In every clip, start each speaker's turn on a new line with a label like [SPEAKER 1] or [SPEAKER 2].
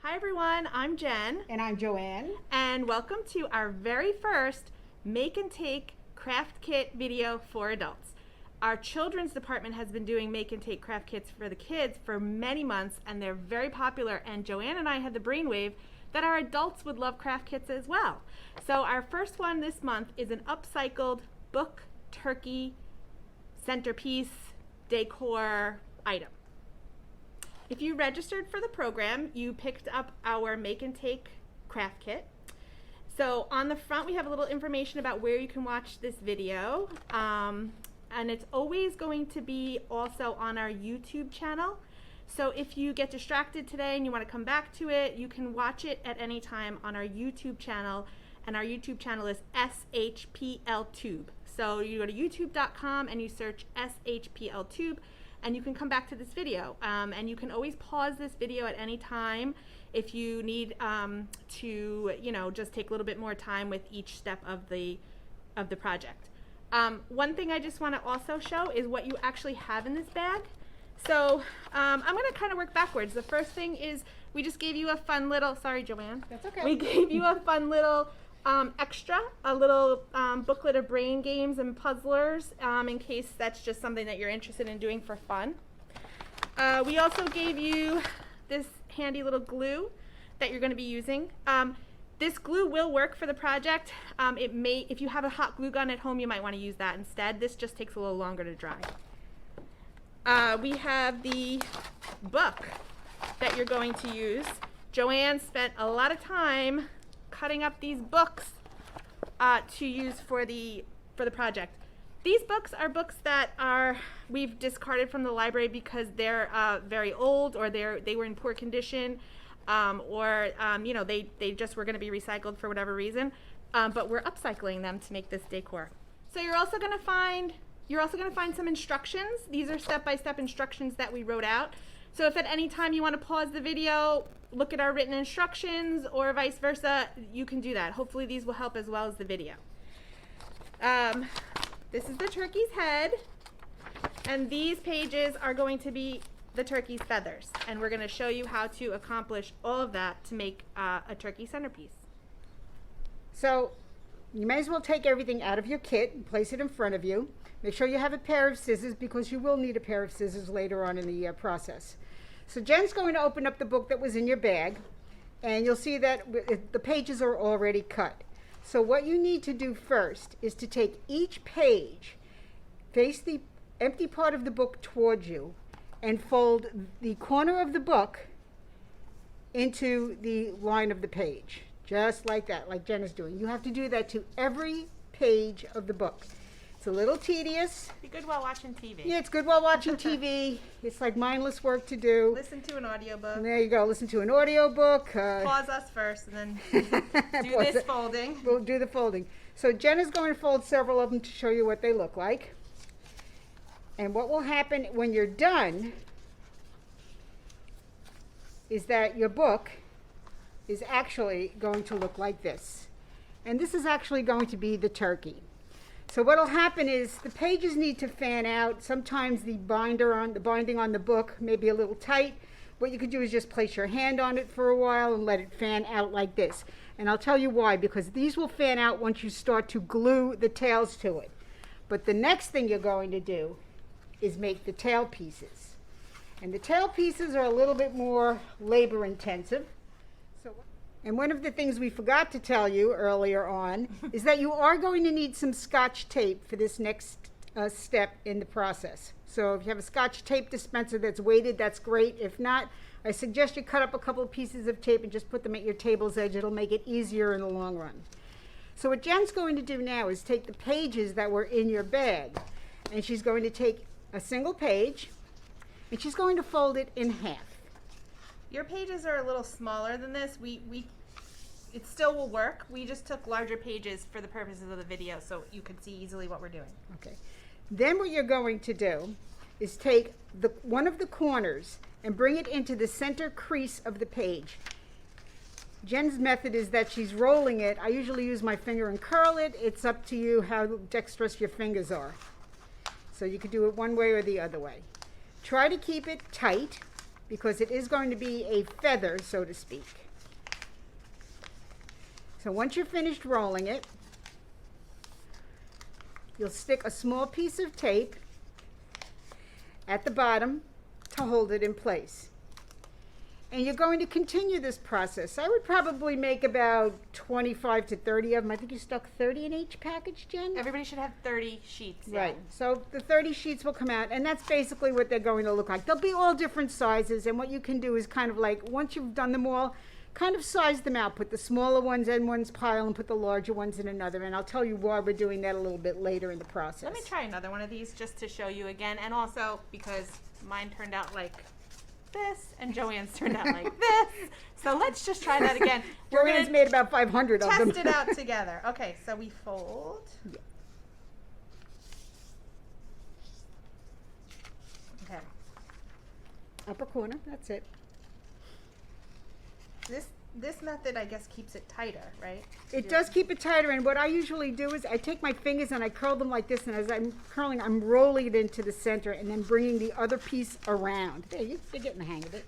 [SPEAKER 1] Hi everyone, I'm Jen.
[SPEAKER 2] And I'm Joanne.
[SPEAKER 1] And welcome to our very first Make and Take Craft Kit video for adults. Our children's department has been doing Make and Take craft kits for the kids for many months, and they're very popular, and Joanne and I had the brainwave that our adults would love craft kits as well. So our first one this month is an upcycled book turkey centerpiece decor item. If you registered for the program, you picked up our Make and Take craft kit. So on the front, we have a little information about where you can watch this video. And it's always going to be also on our YouTube channel. So if you get distracted today and you want to come back to it, you can watch it at any time on our YouTube channel. And our YouTube channel is SHPLTube. So you go to youtube.com and you search SHPLTube. And you can come back to this video, and you can always pause this video at any time if you need to, just take a little bit more time with each step of the project. One thing I just want to also show is what you actually have in this bag. So I'm going to kind of work backwards. The first thing is we just gave you a fun little, sorry Joanne.
[SPEAKER 2] That's okay.
[SPEAKER 1] We gave you a fun little extra, a little booklet of brain games and puzzlers in case that's just something that you're interested in doing for fun. We also gave you this handy little glue that you're going to be using. This glue will work for the project. If you have a hot glue gun at home, you might want to use that instead. This just takes a little longer to dry. We have the book that you're going to use. Joanne spent a lot of time cutting up these books to use for the project. These books are books that we've discarded from the library because they're very old, or they were in poor condition, or they just were going to be recycled for whatever reason. But we're upcycling them to make this decor. So you're also going to find some instructions. These are step-by-step instructions that we wrote out. So if at any time you want to pause the video, look at our written instructions, or vice versa, you can do that. Hopefully these will help as well as the video. This is the turkey's head, and these pages are going to be the turkey's feathers, and we're going to show you how to accomplish all of that to make a turkey centerpiece.
[SPEAKER 2] So you may as well take everything out of your kit and place it in front of you. Make sure you have a pair of scissors, because you will need a pair of scissors later on in the process. So Jen's going to open up the book that was in your bag, and you'll see that the pages are already cut. So what you need to do first is to take each page, face the empty part of the book towards you, and fold the corner of the book into the line of the page, just like that, like Jen is doing. You have to do that to every page of the book. It's a little tedious.
[SPEAKER 1] Be good while watching TV.
[SPEAKER 2] Yeah, it's good while watching TV. It's like mindless work to do.
[SPEAKER 1] Listen to an audiobook.
[SPEAKER 2] And there you go. Listen to an audiobook.
[SPEAKER 1] Pause us first and then do this folding.
[SPEAKER 2] We'll do the folding. So Jen is going to fold several of them to show you what they look like. And what will happen when you're done is that your book is actually going to look like this. And this is actually going to be the turkey. So what will happen is the pages need to fan out. Sometimes the binding on the book may be a little tight. What you could do is just place your hand on it for a while and let it fan out like this. And I'll tell you why, because these will fan out once you start to glue the tails to it. But the next thing you're going to do is make the tail pieces. And the tail pieces are a little bit more labor intensive. And one of the things we forgot to tell you earlier on is that you are going to need some Scotch tape for this next step in the process. So if you have a Scotch tape dispenser that's weighted, that's great. If not, I suggest you cut up a couple of pieces of tape and just put them at your table's edge. It'll make it easier in the long run. So what Jen's going to do now is take the pages that were in your bag, and she's going to take a single page, and she's going to fold it in half.
[SPEAKER 1] Your pages are a little smaller than this. It still will work. We just took larger pages for the purposes of the video so you could see easily what we're doing.
[SPEAKER 2] Okay. Then what you're going to do is take one of the corners and bring it into the center crease of the page. Jen's method is that she's rolling it. I usually use my finger and curl it. It's up to you how dexterous your fingers are. So you could do it one way or the other way. Try to keep it tight because it is going to be a feather, so to speak. So once you're finished rolling it, you'll stick a small piece of tape at the bottom to hold it in place. And you're going to continue this process. I would probably make about 25 to 30 of them. I think you stuck 30 in each package, Jen?
[SPEAKER 1] Everybody should have 30 sheets. Yeah.
[SPEAKER 2] Right. So the 30 sheets will come out, and that's basically what they're going to look like. They'll be all different sizes, and what you can do is kind of like, once you've done them all, kind of size them out. Put the smaller ones in one pile and put the larger ones in another. And I'll tell you why we're doing that a little bit later in the process.
[SPEAKER 1] Let me try another one of these just to show you again, and also because mine turned out like this and Joanne's turned out like this. So let's just try that again.
[SPEAKER 2] Joanne's made about 500 of them.
[SPEAKER 1] Test it out together. Okay, so we fold.
[SPEAKER 2] Yeah.
[SPEAKER 1] Okay.
[SPEAKER 2] Upper corner, that's it.
[SPEAKER 1] This method, I guess, keeps it tighter, right?
[SPEAKER 2] It does keep it tighter, and what I usually do is I take my fingers and I curl them like this, and as I'm curling, I'm rolling it into the center and then bringing the other piece around. There, you're getting the hang of it.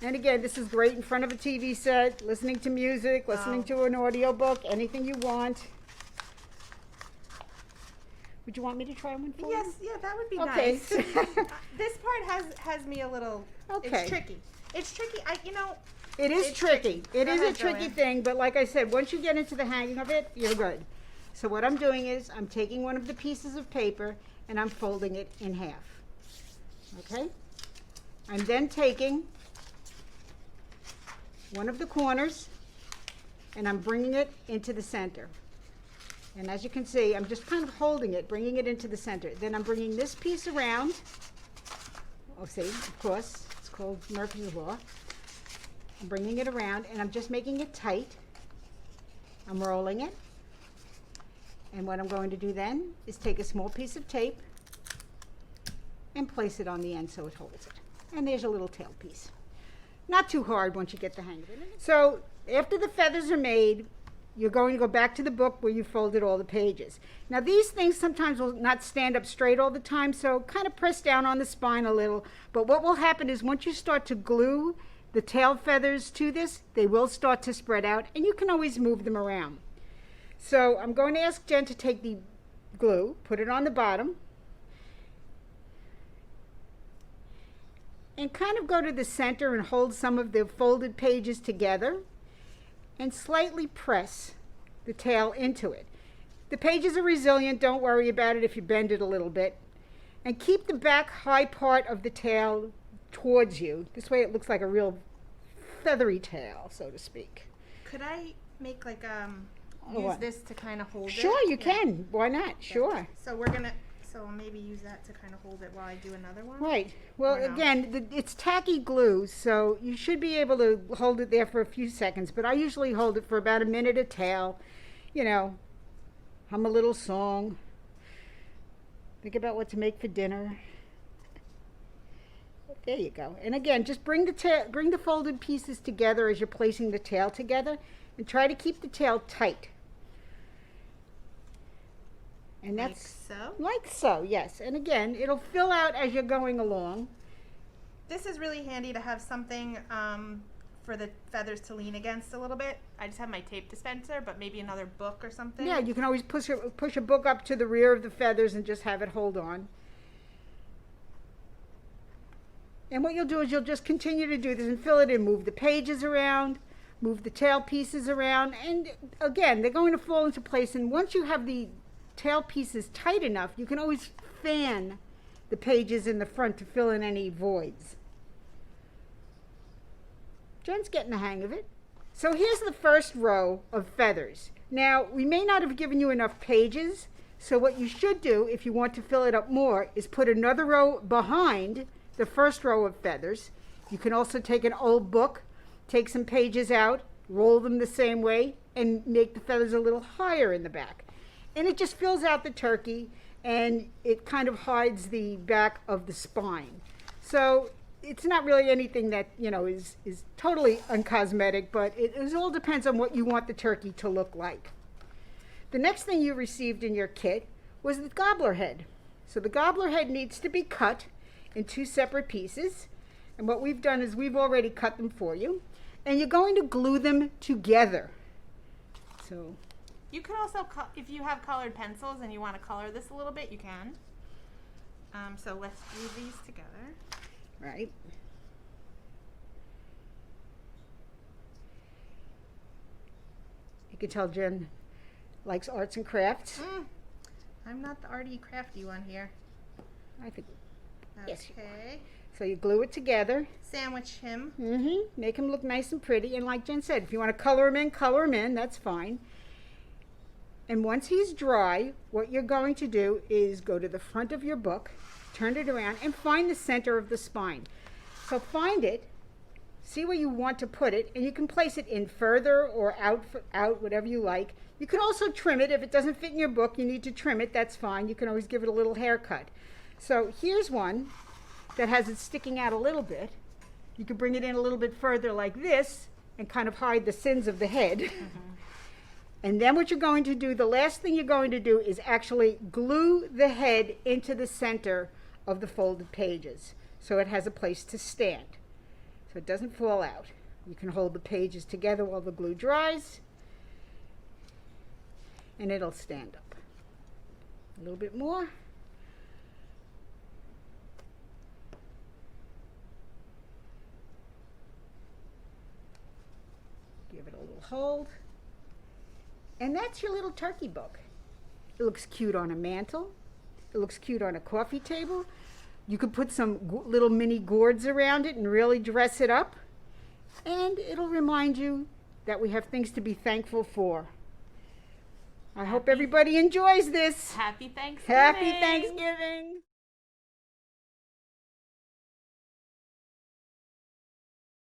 [SPEAKER 2] And again, this is great in front of a TV set, listening to music, listening to an audio book, anything you want. Would you want me to try one for you?
[SPEAKER 1] Yes, yeah, that would be
[SPEAKER 2] Okay.
[SPEAKER 1] nice. This part has me a little,
[SPEAKER 2] Okay.
[SPEAKER 1] It's tricky. It's tricky,
[SPEAKER 2] It is
[SPEAKER 1] It's
[SPEAKER 2] tricky. It
[SPEAKER 1] Go
[SPEAKER 2] is a
[SPEAKER 1] ahead,
[SPEAKER 2] tricky
[SPEAKER 1] Joanne.
[SPEAKER 2] thing, but like I said, once you get into the hang of it, you're good. So what I'm doing is I'm taking one of the pieces of paper and I'm folding it in half. Okay? I'm then taking one of the corners and I'm bringing it into the center. And as you can see, I'm just kind of holding it, bringing it into the center. Then I'm bringing this piece around. Oh, see, of course, it's called Murphy's Law. I'm bringing it around and I'm just making it tight. I'm rolling it. And what I'm going to do then is take a small piece of tape and place it on the end so it holds it. And there's a little tail piece. Not too hard once you get the hang of it. So after the feathers are made, you're going to go back to the book where you folded all the pages. Now these things sometimes will not stand up straight all the time, so kind of press down on the spine a little. But what will happen is once you start to glue the tail feathers to this, they will start to spread out, and you can always move them around. So I'm going to ask Jen to take the glue, put it on the bottom, and kind of go to the center and hold some of the folded pages together and slightly press the tail into it. The pages are resilient, don't worry about it if you bend it a little bit. And keep the back high part of the tail towards you. This way it looks like a real feathery tail, so to speak.
[SPEAKER 1] Could I make like
[SPEAKER 2] Oh,
[SPEAKER 1] use
[SPEAKER 2] what?
[SPEAKER 1] this to kind of hold it?
[SPEAKER 2] Sure, you
[SPEAKER 1] Yeah.
[SPEAKER 2] can. Why not? Sure.
[SPEAKER 1] So we're gonna, so maybe use that to kind of hold it while I do another one?
[SPEAKER 2] Right. Well,
[SPEAKER 1] Or no?
[SPEAKER 2] again, it's tacky glue, so you should be able to hold it there for a few seconds, but I usually hold it for about a minute a tail. You know, hum a little song. Think about what to make for dinner. There you go. And again, just bring the folded pieces together as you're placing the tail together, and try to keep the tail tight. And that's
[SPEAKER 1] Like so?
[SPEAKER 2] like so, yes. And again, it'll fill out as you're going along.
[SPEAKER 1] This is really handy to have something for the feathers to lean against a little bit. I just have my tape dispenser, but maybe another book or something.
[SPEAKER 2] Yeah, you can always push a book up to the rear of the feathers and just have it hold on. And what you'll do is you'll just continue to do this and fill it in. Move the pages around, move the tail pieces around, and again, they're going to fall into place. And once you have the tail pieces tight enough, you can always fan the pages in the front to fill in any voids. Jen's getting the hang of it. So here's the first row of feathers. Now, we may not have given you enough pages, so what you should do if you want to fill it up more is put another row behind the first row of feathers. You can also take an old book, take some pages out, roll them the same way, and make the feathers a little higher in the back. And it just fills out the turkey, and it kind of hides the back of the spine. So it's not really anything that, you know, is totally uncosmetic, but it all depends on what you want the turkey to look like. The next thing you received in your kit was the gobbler head. So the gobbler head needs to be cut, in 2 separate pieces. And what we've done is we've already cut them for you. And you're going to glue them together. So
[SPEAKER 1] you could also, if you have colored pencils and you want to color this a little bit, you can. So let's glue these together.
[SPEAKER 2] Right. You can tell Jen likes arts and crafts.
[SPEAKER 1] I'm not the arty crafty one here.
[SPEAKER 2] I think.
[SPEAKER 1] Okay.
[SPEAKER 2] Yes. So you glue it together.
[SPEAKER 1] Sandwich him.
[SPEAKER 2] Make him look nice and pretty. And like Jen said, if you want to color him in, that's fine. And once he's dry, what you're going to do is go to the front of your book, turn it around, and find the center of the spine. So find it, see where you want to put it, and you can place it in further or out, whatever you like. You can also trim it. If it doesn't fit in your book, you need to trim it. That's fine. You can always give it a little haircut. So here's one that has it sticking out a little bit. You can bring it in a little bit further like this and kind of hide the sins of the head. And then what you're going to do, the last thing you're going to do is actually glue the head into the center of the folded pages so it has a place to stand, so it doesn't fall out. You can hold the pages together while the glue dries, and it'll stand up. A little bit more. Give it a little hold. And that's your little turkey book. It looks cute on a mantle. It looks cute on a coffee table. You could put some little mini gourds around it and really dress it up. And it'll remind you that we have things to be thankful for. I hope everybody enjoys this.
[SPEAKER 1] Happy Thanksgiving.
[SPEAKER 2] Happy Thanksgiving.